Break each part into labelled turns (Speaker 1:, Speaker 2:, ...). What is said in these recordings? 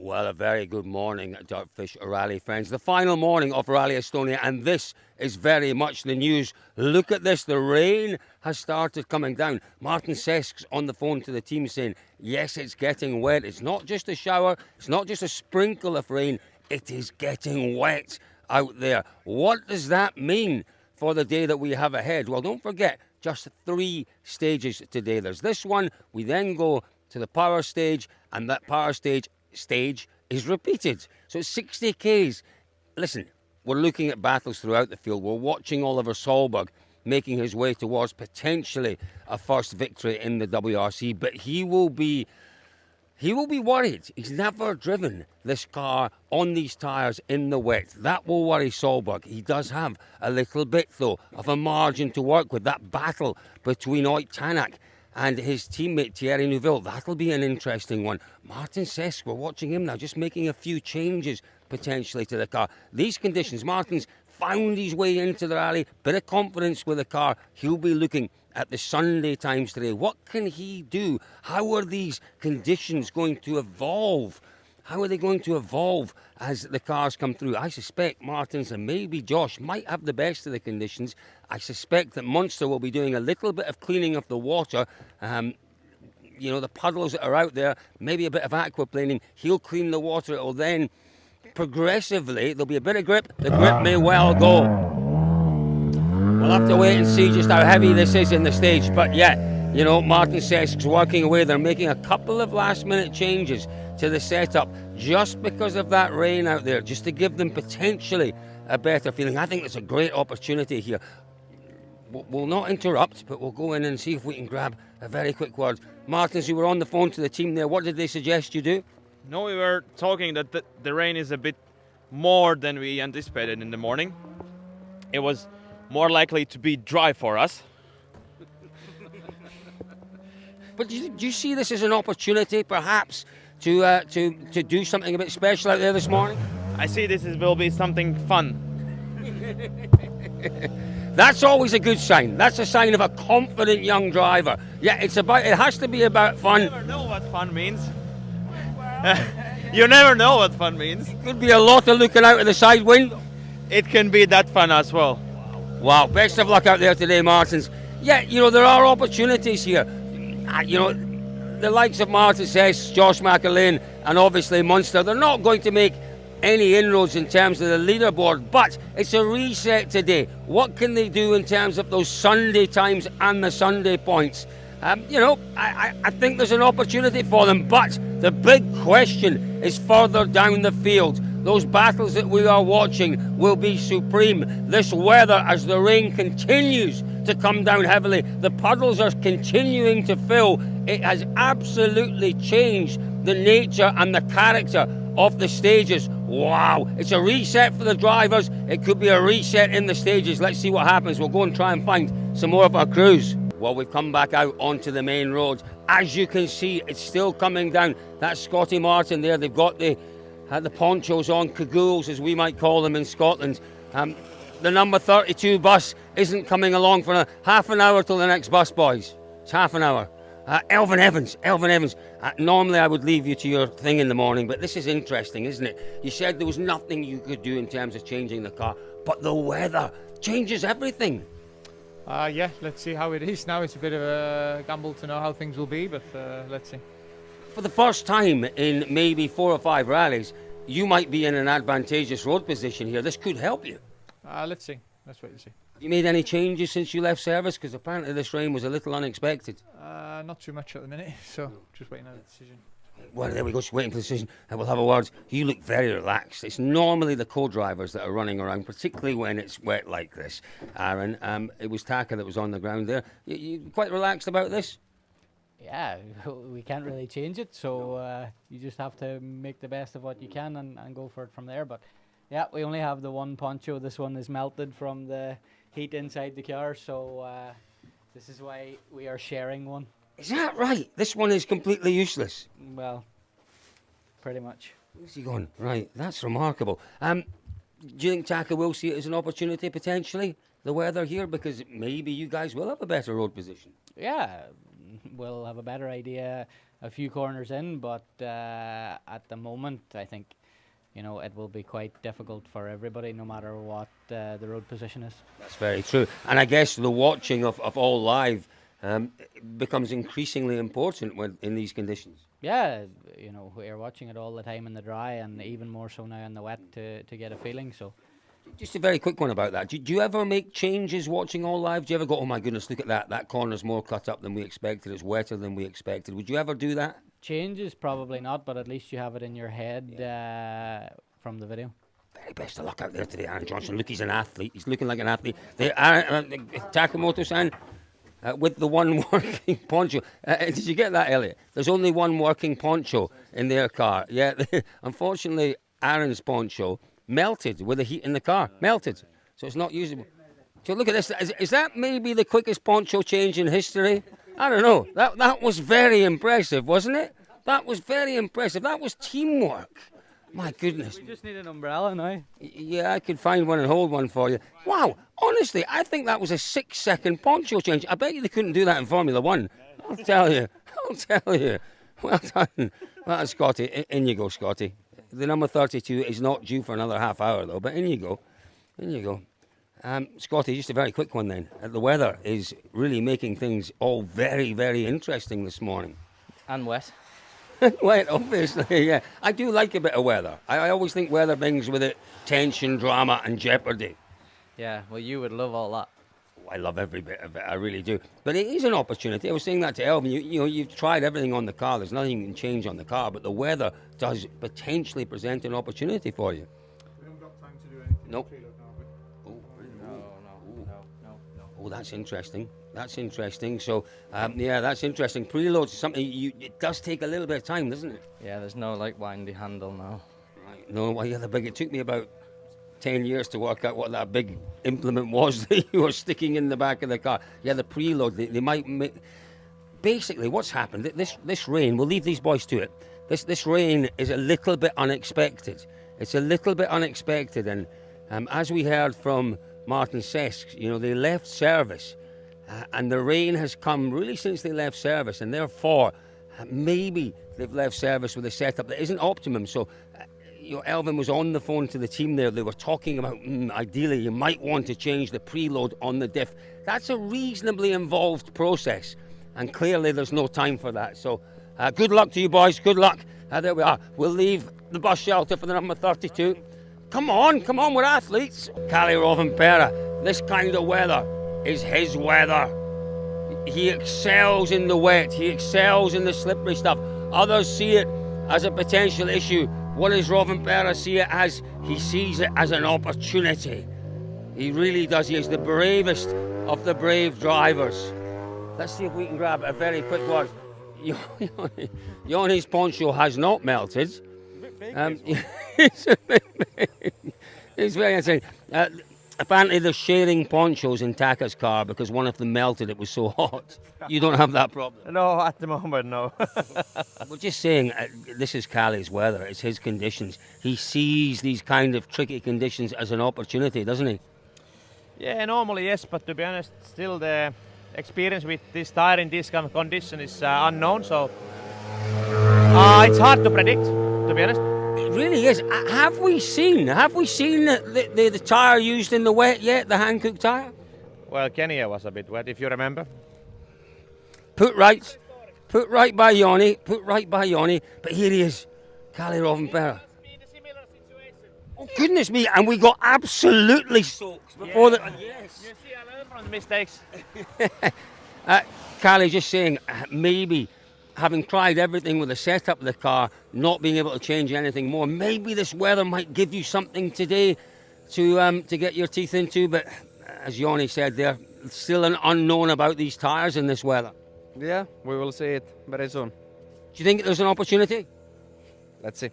Speaker 1: Well, a very good morning, DirtFish Rally friends. The final morning of Rally Estonia, and this is very much the news. Look at this, the rain has started coming down. Martin Sesk's on the phone to the team saying, yes, it's getting wet. It's not just a shower, it's not just a sprinkle of rain, it is getting wet out there. What does that mean for the day that we have ahead? Well, don't forget, just 3 stages today. There's this one, we then go to the power stage, and that power stage is repeated. So it's 60 Ks. Listen, we're looking at battles throughout the field. We're watching Oliver Solberg making his way towards potentially a first victory in the WRC, but he will be worried. He's never driven this car on these tyres in the wet. That will worry Solberg. He does have a little bit, though, of a margin to work with. That battle between Oyt Tanak and his teammate Thierry Neuville, that'll be an interesting one. Martin Sesk, we're watching him now, just making a few changes potentially to the car. These conditions, Martin's found his way into the rally, bit of confidence with the car. He'll be looking at the Sunday times today. What can he do? How are these conditions going to evolve? How are they going to evolve as the cars come through? I suspect Martins and maybe Josh might have the best of the conditions. I suspect that Munster will be doing a little bit of cleaning of the water. The puddles that are out there, maybe a bit of aquaplaning. He'll clean the water. It'll then progressively, there'll be a bit of grip. The grip may well go. We'll have to wait and see just how heavy this is in the stage. But yeah, Martin Sesk's working away. They're making a couple of last-minute changes to the setup just because of that rain out there, just to give them potentially a better feeling. I think it's a great opportunity here. We'll not interrupt, but we'll go in and see if we can grab a very quick word. Martins, you were on the phone to the team there. What did they suggest you do?
Speaker 2: No, we were talking that the rain is a bit more than we anticipated in the morning. It was more likely to be dry for us.
Speaker 1: But do you see this as an opportunity, perhaps, to do something a bit special out there this morning?
Speaker 2: I see will be something fun.
Speaker 1: That's always a good sign. That's a sign of a confident young driver. Yeah, it has to be about fun.
Speaker 2: You never know what fun means. You never know what fun means.
Speaker 1: Could be a lot of looking out of the side window.
Speaker 2: It can be that fun as well.
Speaker 1: Wow, best of luck out there today, Martins. Yeah, there are opportunities here. The likes of Martin Sess, Josh McAlane, and obviously Munster, they're not going to make any inroads in terms of the leaderboard, but it's a reset today. What can they do in terms of those Sunday times and the Sunday points? I think there's an opportunity for them, but the big question is further down the field. Those battles that we are watching will be supreme. This weather, as the rain continues to come down heavily, the puddles are continuing to fill. It has absolutely changed the nature and the character of the stages. Wow, it's a reset for the drivers. It could be a reset in the stages. Let's see what happens. We'll go and try and find some more of our crews. Well, we've come back out onto the main road. As you can see, it's still coming down. That's Scotty Martin there. They've got the ponchos on, cagoules as we might call them in Scotland. The number 32 bus isn't coming along for half an hour till the next bus, boys. It's half an hour. Elvin Evans. Normally I would leave you to your thing in the morning, but this is interesting, isn't it? You said there was nothing you could do in terms of changing the car, but the weather changes everything.
Speaker 3: Yeah, let's see how it is now. It's a bit of a gamble to know how things will be, but let's see.
Speaker 1: For the first time in maybe 4 or 5 rallies, you might be in an advantageous road position here. This could help you.
Speaker 3: Let's see. Let's wait and see.
Speaker 1: You made any changes since you left service? Because apparently this rain was a little unexpected.
Speaker 3: Not too much at the minute, so just waiting on the decision.
Speaker 1: Well, there we go, just waiting for the decision, and we'll have a word. You look very relaxed. It's normally the co-drivers that are running around, particularly when it's wet like this. Aaron, it was Taka that was on the ground there. You quite relaxed about this?
Speaker 4: Yeah, we can't really change it, so you just have to make the best of what you can and go for it from there. But yeah, we only have the one poncho. This one is melted from the heat inside the car, so this is why we are sharing one.
Speaker 1: Is that right? This one is completely useless?
Speaker 4: Well, pretty much.
Speaker 1: Where's he gone? Right, that's remarkable. Do you think Taka will see it as an opportunity, potentially, the weather here? Because maybe you guys will have a better road position.
Speaker 4: Yeah, we'll have a better idea a few corners in, but at the moment, I think, it will be quite difficult for everybody, no matter what the road position is.
Speaker 1: That's very true. And I guess the watching of all live becomes increasingly important in these conditions.
Speaker 4: Yeah, we're watching it all the time in the dry, and even more so now in the wet to get a feeling. So,
Speaker 1: just a very quick one about that. Do you ever make changes watching all live? Do you ever go, oh my goodness, look at that. That corner's more cut up than we expected. It's wetter than we expected. Would you ever do that?
Speaker 4: changes probably not, but at least you have it in your head from the video.
Speaker 1: Very best of luck out there today, Aaron Johnson. Look, he's an athlete. He's looking like an athlete. Takamoto-san, with the one working poncho. Did you get that, Elliot? There's only one working poncho in their car. Yeah, unfortunately, Aaron's poncho melted with the heat in the car. Melted. So it's not usable. So look at this. Is that maybe the quickest poncho change in history? I don't know. That was very impressive, wasn't it? That was very impressive. That was teamwork. My goodness.
Speaker 4: We just need an umbrella now.
Speaker 1: Yeah, I could find one and hold one for you. Wow, honestly, I think that was a 6-second poncho change. I bet you they couldn't do that in Formula One. I'll tell you. Well done. Well, Scotty. In you go, Scotty. The number 32 is not due for another half hour, though, but in you go. In you go. Scotty, just a very quick one then. The weather is really making things all very, very interesting this morning.
Speaker 5: And wet.
Speaker 1: Wet, obviously, yeah. I do like a bit of weather. I always think weather brings with it tension, drama and jeopardy.
Speaker 5: Yeah, well, you would love all that.
Speaker 1: I love every bit of it, I really do. But it is an opportunity. I was saying that to Elvin. You've tried everything on the car. There's nothing you can change on the car, but the weather does potentially present an opportunity for you.
Speaker 3: We haven't got time to do anything.
Speaker 1: Nope.
Speaker 5: No.
Speaker 1: Oh, that's interesting. That's interesting. So, yeah, that's interesting. Preloads is something it does take a little bit of time, doesn't it?
Speaker 5: Yeah, there's no like windy handle now.
Speaker 1: Right. No, well, yeah, it took me about 10 years to work out what that big implement was that you were sticking in the back of the car. Yeah, the preload, they might make... Basically, what's happened, this rain, we'll leave these boys to it. This rain is a little bit unexpected. It's a little bit unexpected, and as we heard from Martin Sesk, they left service, and the rain has come really since they left service, and therefore maybe they've left service with a setup that isn't optimum. So, Elvin was on the phone to the team there. They were talking about ideally you might want to change the preload on the diff. That's a reasonably involved process, and clearly there's no time for that. So, good luck to you boys. Good luck. There we are. We'll leave the bus shelter for the number 32. Come on, we're athletes. Kalle Rovanperä, this kind of weather is his weather. He excels in the wet, he excels in the slippery stuff. Others see it as a potential issue. What does Rovanperä see it as? He sees it as an opportunity. He really does. He is the bravest of the brave drivers. Let's see if we can grab a very quick one. Joni's poncho has not melted. It's a bit big. It's very insane. Apparently they're sharing ponchos in Taka's car because one of them melted. It was so hot. You don't have that problem?
Speaker 2: No, at the moment, no.
Speaker 1: We're just saying this is Kalle's weather. It's his conditions. He sees these kind of tricky conditions as an opportunity, doesn't he?
Speaker 2: Yeah, normally yes, but to be honest, still the experience with this tire in this kind of condition is unknown, so it's hard to predict, to be honest.
Speaker 1: It really is. Have we seen the tyre used in the wet yet, the Hankook tyre?
Speaker 2: Well, Kenya was a bit wet, if you remember.
Speaker 1: Put right by Joni, but here he is, Kalle Rovanperä. Oh, goodness me, and we got absolutely soaked before the... Yes.
Speaker 2: You see, I learned from the mistakes.
Speaker 1: Kalle just saying, maybe having tried everything with the setup of the car, not being able to change anything more, maybe this weather might give you something today to get your teeth into, but as Joni said, there's still an unknown about these tyres in this weather.
Speaker 6: Yeah, we will see it very soon.
Speaker 1: Do you think there's an opportunity?
Speaker 6: Let's see.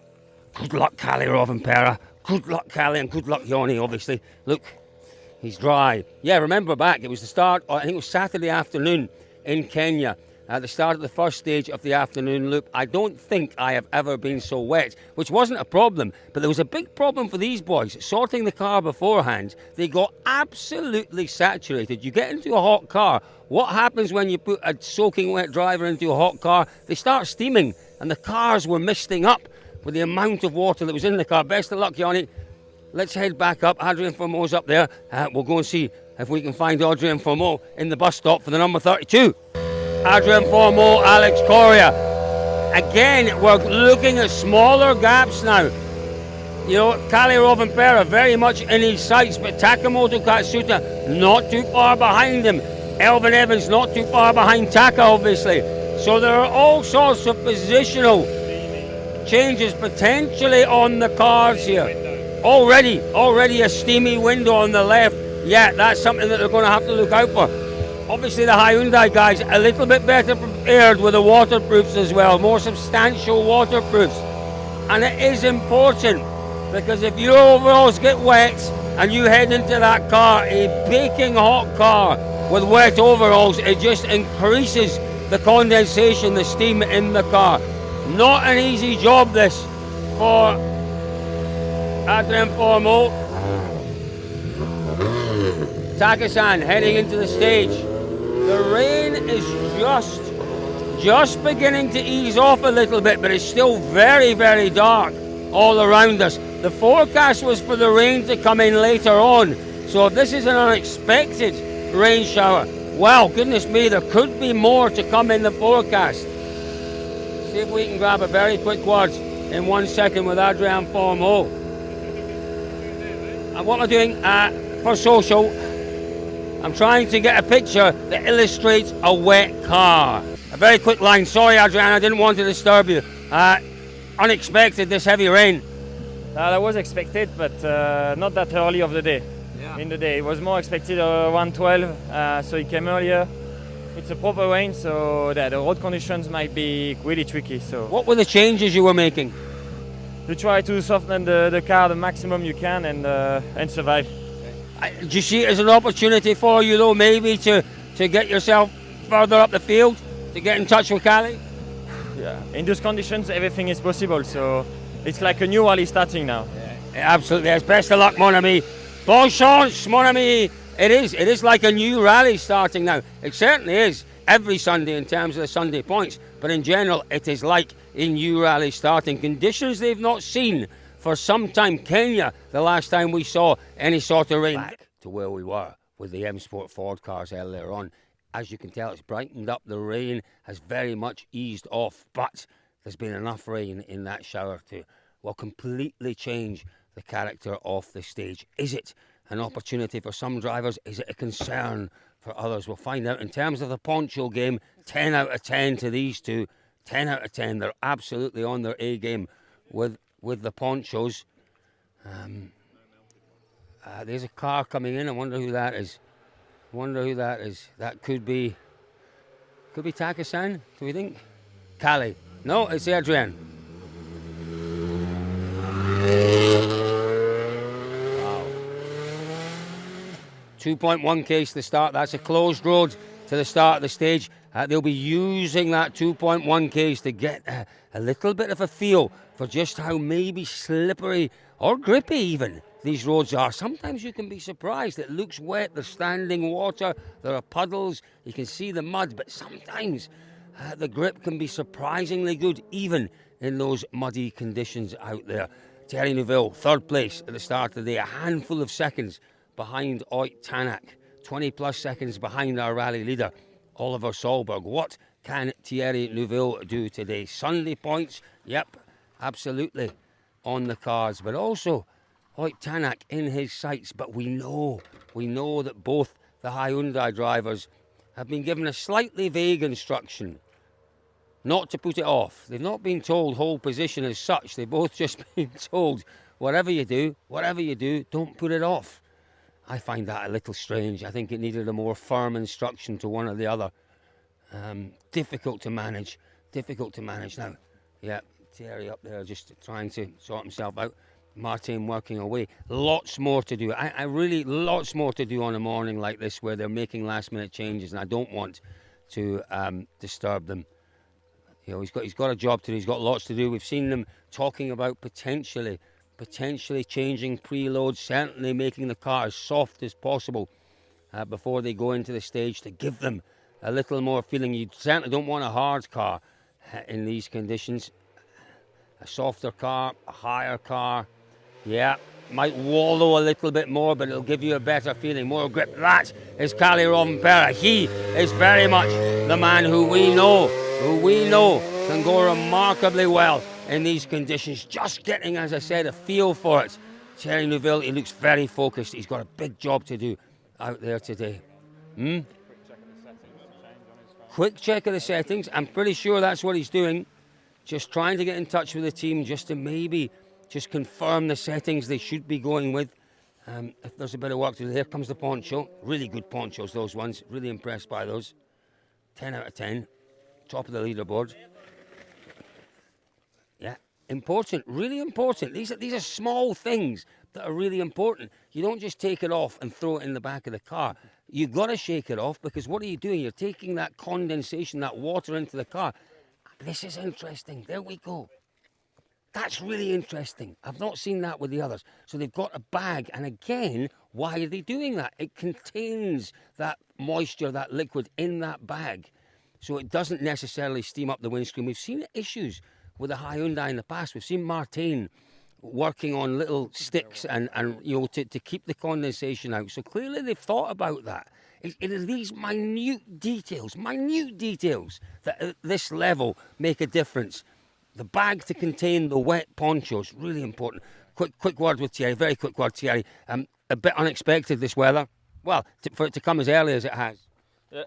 Speaker 1: Good luck, Kalle Rovanperä. Good luck, Kalle, and good luck, Joni, obviously. Look, he's dry. Yeah, remember back, it was the start, I think it was Saturday afternoon in Kenya. at the start of the first stage of the afternoon loop. I don't think I have ever been so wet, which wasn't a problem, but there was a big problem for these boys. Sorting the car beforehand, they got absolutely saturated. You get into a hot car, what happens when you put a soaking wet driver into a hot car? They start steaming, and the cars were misting up with the amount of water that was in the car. Best of luck, Yanni. Let's head back up. Adrien Fourmeau's up there. We'll go and see if we can find Adrien Fourmeau in the bus stop for the number 32. Adrien Fourmeau, Alex Correa. Again, we're looking at smaller gaps now. You know, Kalle Rovanperä very much in his sights, but Takamoto Katsuta not too far behind him. Elvin Evans not too far behind Taka, obviously. So there are all sorts of positional changes potentially on the cars here. Already a steamy window on the left. Yeah, that's something that they're going to have to look out for. Obviously the Hyundai guys a little bit better prepared with the waterproofs as well, more substantial waterproofs. And it is important, because if your overalls get wet and you head into that car, a baking hot car with wet overalls, it just increases the condensation, the steam in the car. Not an easy job this for Adrien Fourmeau. Taka-san heading into the stage. The rain is just beginning to ease off a little bit, but it's still very, very dark all around us. The forecast was for the rain to come in later on, so if this is an unexpected rain shower, well, goodness me, there could be more to come in the forecast. See if we can grab a very quick word in 1 second with Adrien Fourmeau. And what I'm doing for social, I'm trying to get a picture that illustrates a wet car. A very quick line. Sorry, Adrien, I didn't want to disturb you. Unexpected, this heavy rain.
Speaker 7: That was expected, but not that early of the day.
Speaker 1: Yeah.
Speaker 7: In the day, it was more expected around 12, so it came earlier. It's a proper rain, so the road conditions might be really tricky. So
Speaker 1: What were the changes you were making?
Speaker 7: you try to soften the car the maximum you can and survive.
Speaker 1: Do you see it as an opportunity for you, though, maybe to get yourself further up the field, to get in touch with Kalle?
Speaker 7: Yeah. In those conditions, everything is possible. So it's like a new rally starting now.
Speaker 1: Yeah, absolutely. It's best of luck, mon ami. Bon chance, mon ami. It is like a new rally starting now. It certainly is every Sunday in terms of the Sunday points, but in general, it is like a new rally starting. Conditions they've not seen for some time. Kenya, the last time we saw any sort of rain. Back to where we were with the M Sport Ford cars earlier on. As you can tell, it's brightened up. The rain has very much eased off, but there's been enough rain in that shower to, well, completely change the character of the stage. Is it an opportunity for some drivers? Is it a concern for others? We'll find out. In terms of the poncho game, 10 out of 10 to these two. 10 out of 10. They're absolutely on their A game with the ponchos. There's a car coming in. I wonder who that is. That could be Taka-san, do we think? Kalle. No, it's Adrien. Wow. 2.1 Ks to start. That's a closed road to the start of the stage. They'll be using that 2.1 Ks to get a little bit of a feel for just how maybe slippery or grippy even these roads are. Sometimes you can be surprised. It looks wet, there's standing water, there are puddles, you can see the mud, but sometimes the grip can be surprisingly good even in those muddy conditions out there. Thierry Neuville, third place at the start of the day, a handful of seconds behind Oyt Tanak, 20 plus seconds behind our rally leader, Oliver Solberg. What can Thierry Neuville do today? Sunday points, yep, absolutely on the cards, but also Oyt Tanak in his sights. But we know that both the Hyundai drivers have been given a slightly vague instruction not to put it off. They've not been told hold position as such. They've both just been told, whatever you do, don't put it off. I find that a little strange. I think it needed a more firm instruction to one or the other. Difficult to manage now. Yeah, Thierry up there just trying to sort himself out. Martin working away. Lots more to do. I really, lots more to do on a morning like this where they're making last minute changes, and I don't want to disturb them. You know, he's got a job to do. He's got lots to do. We've seen them talking about potentially changing preloads, certainly making the car as soft as possible before they go into the stage to give them a little more feeling. You certainly don't want a hard car in these conditions. A softer car, a higher car, yeah, might wallow a little bit more, but it'll give you a better feeling, more grip. That is Kalle Rovanperä. He is very much the man who we know can go remarkably well in these conditions. Just getting, as I said, a feel for it. Thierry Neuville, he looks very focused. He's got a big job to do out there today. Quick check of the settings. I'm pretty sure that's what he's doing. Just trying to get in touch with the team just to maybe just confirm the settings they should be going with. If there's a bit of work to do. Here comes the poncho. Really good ponchos, those ones. Really impressed by those. 10 out of 10. Top of the leaderboard. Yeah, important, really important. These are small things that are really important. You don't just take it off and throw it in the back of the car. You've got to shake it off, because what are you doing? You're taking that condensation, that water into the car. This is interesting. There we go. That's really interesting. I've not seen that with the others. So they've got a bag, and again, why are they doing that? It contains that moisture, that liquid in that bag, so it doesn't necessarily steam up the windscreen. We've seen issues with a Hyundai in the past. We've seen Martin working on little sticks and you know, to keep the condensation out. So clearly they've thought about that. It is these minute details that at this level make a difference. The bag to contain the wet ponchos, really important. Quick word with Thierry, very quick word, Thierry. A bit unexpected, this weather. Well, for it to come as early as it has.
Speaker 8: Yeah,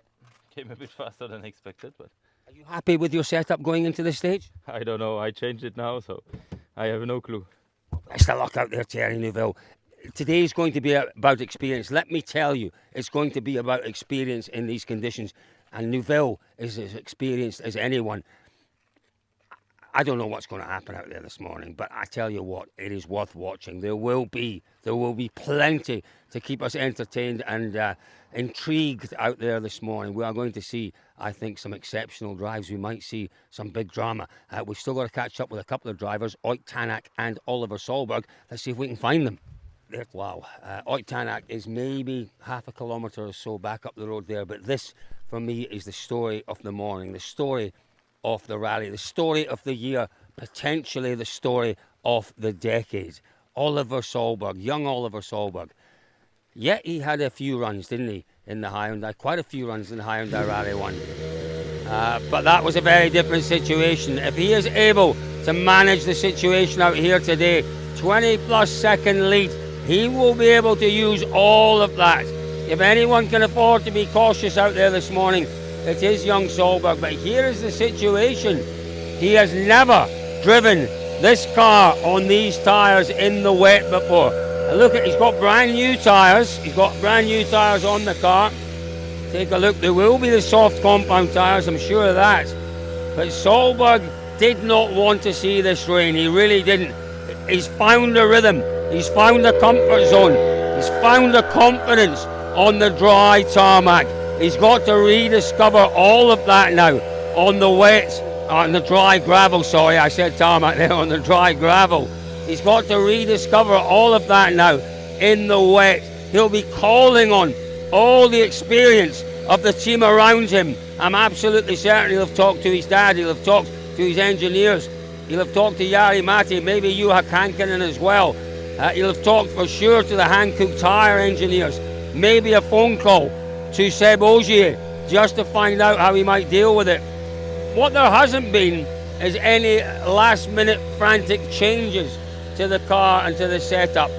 Speaker 8: came a bit faster than expected, but...
Speaker 1: Are you happy with your setup going into this stage?
Speaker 8: I don't know, I changed it now, so I have no clue.
Speaker 1: Best of luck out there, Thierry Neuville. Today is going to be about experience. Let me tell you, it's going to be about experience in these conditions. And Neuville is as experienced as anyone. I don't know what's going to happen out there this morning, but I tell you what, it is worth watching. There will be plenty to keep us entertained and intrigued out there this morning. We are going to see, I think, some exceptional drives. We might see some big drama. We've still got to catch up with a couple of drivers, Oyt Tanak and Oliver Solberg. Let's see if we can find them. Wow, Oyt Tanak is maybe half a kilometre or so back up the road there, but this, for me, is the story of the morning, the story of the rally, the story of the year, potentially the story of the decade. Oliver Solberg, young Oliver Solberg. Yeah, he had a few runs, didn't he, in the Hyundai? Quite a few runs in the Hyundai Rally 1. But that was a very different situation. If he is able to manage the situation out here today, 20-plus second lead, he will be able to use all of that. If anyone can afford to be cautious out there this morning, it is young Solberg. But here is the situation. He has never driven this car on these tyres in the wet before. And look, he's got brand new tyres. He's got brand new tyres on the car. Take a look. There will be the soft compound tyres, I'm sure of that. But Solberg did not want to see this rain. He really didn't. He's found a rhythm. He's found a comfort zone. He's found a confidence on the dry tarmac. He's got to rediscover all of that now on the wet, on the dry gravel. Sorry, I said tarmac there, on the dry gravel. He's got to rediscover all of that now in the wet. He'll be calling on all the experience of the team around him. I'm absolutely certain he'll have talked to his dad, he'll have talked to his engineers, he'll have talked to Jari Matti, maybe Juha Kankinen as well. He'll have talked for sure to the Hankook tyre engineers, maybe a phone call to Seb Ogier just to find out how he might deal with it. What there hasn't been is any last minute frantic changes to the car and to the setup.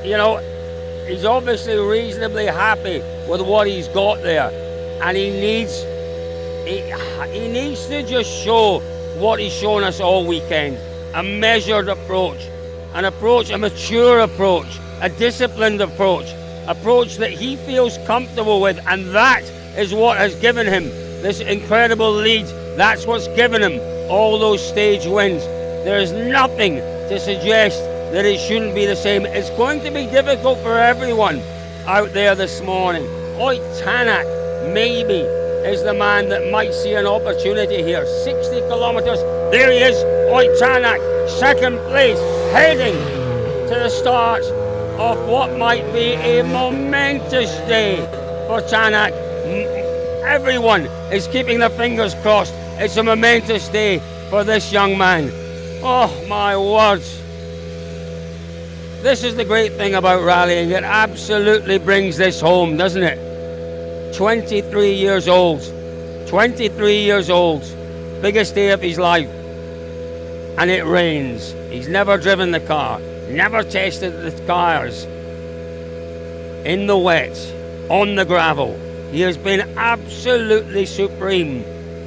Speaker 1: You know, he's obviously reasonably happy with what he's got there, and he needs to just show what he's shown us all weekend. A measured approach, a mature approach, a disciplined approach that he feels comfortable with, and that is what has given him this incredible lead. That's what's given him all those stage wins. There is nothing to suggest that it shouldn't be the same. It's going to be difficult for everyone out there this morning. Oyt Tanak maybe is the man that might see an opportunity here. 60 kilometres, there he is, Oitanak, second place, heading to the start of what might be a momentous day for Tanak. Everyone is keeping their fingers crossed. It's a momentous day for this young man. Oh my words. This is the great thing about rallying. It absolutely brings this home, doesn't it? 23 years old. 23 years old. Biggest day of his life. And it rains. He's never driven the car. Never tested the tyres. In the wet. On the gravel. He has been absolutely supreme.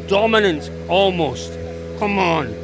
Speaker 1: Dominant almost. Come on.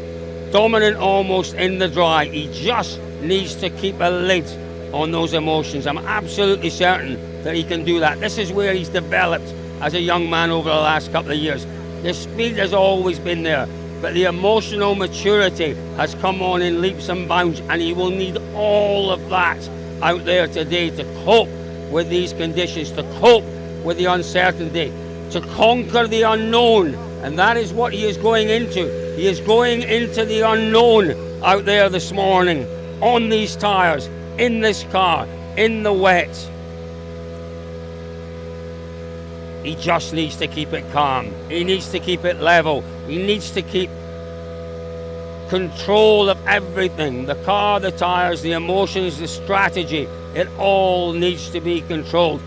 Speaker 1: Dominant almost in the dry. He just needs to keep a lid on those emotions. I'm absolutely certain that he can do that. This is where he's developed as a young man over the last couple of years. The speed has always been there, but the emotional maturity has come on in leaps and bounds, and he will need all of that out there today to cope with these conditions, to cope with the uncertainty, to conquer the unknown. And that is what he is going into. He is going into the unknown out there this morning, on these tyres, in this car, in the wet. He just needs to keep it calm. He needs to keep it level. He needs to keep control of everything. The car, the tyres, the emotions, the strategy. It all needs to be controlled.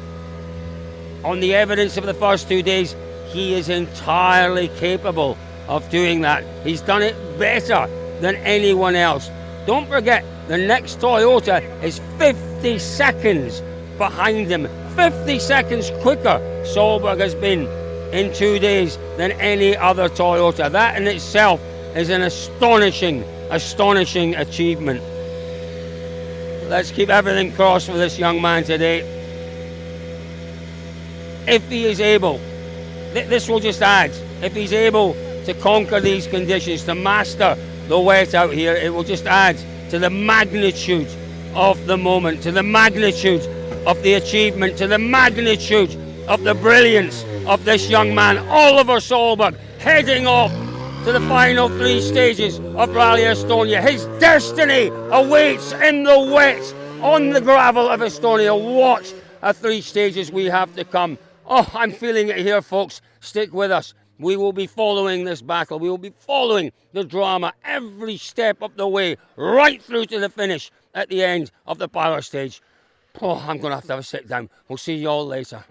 Speaker 1: On the evidence of the first 2 days, he is entirely capable of doing that. He's done it better than anyone else. Don't forget, the next Toyota is 50 seconds behind him. 50 seconds quicker Solberg has been in 2 days than any other Toyota. That in itself is an astonishing achievement. Let's keep everything crossed for this young man today. If he is able, this will just add, if he's able to conquer these conditions, to master the wet out here, it will just add to the magnitude of the moment, to the magnitude of the achievement, to the magnitude of the brilliance of this young man, Oliver Solberg, heading off to the final 3 stages of Rally Estonia. His destiny awaits in the wet, on the gravel of Estonia. What a 3 stages we have to come. Oh, I'm feeling it here, folks. Stick with us. We will be following this battle. We will be following the drama every step of the way, right through to the finish at the end of the power stage. Oh, I'm going to have a sit down. We'll see you all later.